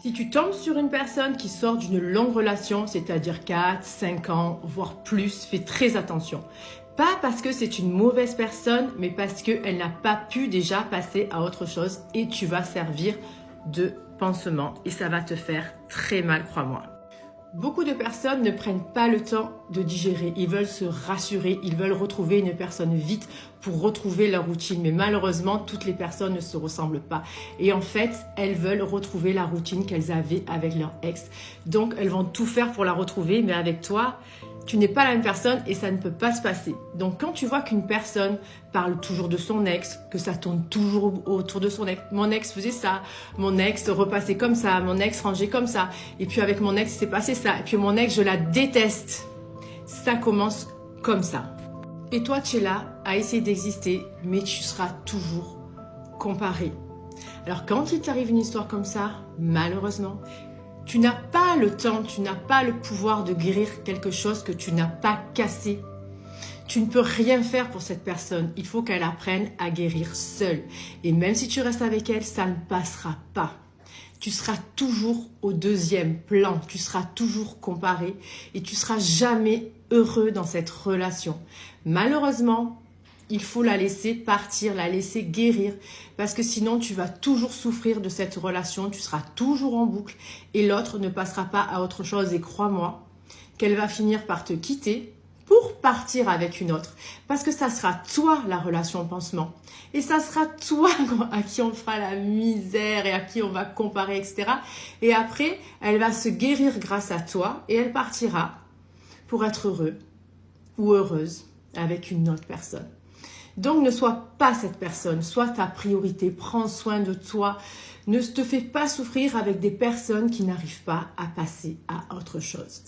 Si tu tombes sur une personne qui sort d'une longue relation, c'est-à-dire 4, 5 ans, voire plus, fais très attention. Pas parce que c'est une mauvaise personne, mais parce qu'elle n'a pas pu déjà passer à autre chose et tu vas servir de pansement et ça va te faire très mal, crois-moi. Beaucoup de personnes ne prennent pas le temps de digérer. Ils veulent se rassurer, ils veulent retrouver une personne vite pour retrouver leur routine. Mais malheureusement, toutes les personnes ne se ressemblent pas. Et en fait, elles veulent retrouver la routine qu'elles avaient avec leur ex. Donc, elles vont tout faire pour la retrouver. Mais avec toi, tu n'es pas la même personne et ça ne peut pas se passer. Donc, quand tu vois qu'une personne parle toujours de son ex, que ça tourne toujours autour de son ex. Mon ex faisait ça, mon ex repassait comme ça, mon ex rangeait comme ça. Et puis avec mon ex, il s'est passé ça. Et puis mon ex, je la déteste. Ça commence comme ça. Et toi, tu es là à essayer d'exister, mais tu seras toujours comparé. Alors, quand il t'arrive une histoire comme ça, malheureusement, tu n'as pas le temps, tu n'as pas le pouvoir de guérir quelque chose que tu n'as pas cassé. Tu ne peux rien faire pour cette personne. Il faut qu'elle apprenne à guérir seule. Et même si tu restes avec elle, ça ne passera pas. Tu seras toujours au deuxième plan. Tu seras toujours comparé et tu seras jamais heureux dans cette relation. Malheureusement, il faut la laisser partir, la laisser guérir parce que sinon tu vas toujours souffrir de cette relation, tu seras toujours en boucle et l'autre ne passera pas à autre chose et crois-moi qu'elle va finir par te quitter pour partir avec une autre parce que ça sera toi la relation pansement et ça sera toi à qui on fera la misère et à qui on va comparer, etc. Et après, elle va se guérir grâce à toi et elle partira pour être heureux ou heureuse avec une autre personne. Donc, ne sois pas cette personne, sois ta priorité, prends soin de toi. Ne te fais pas souffrir avec des personnes qui n'arrivent pas à passer à autre chose.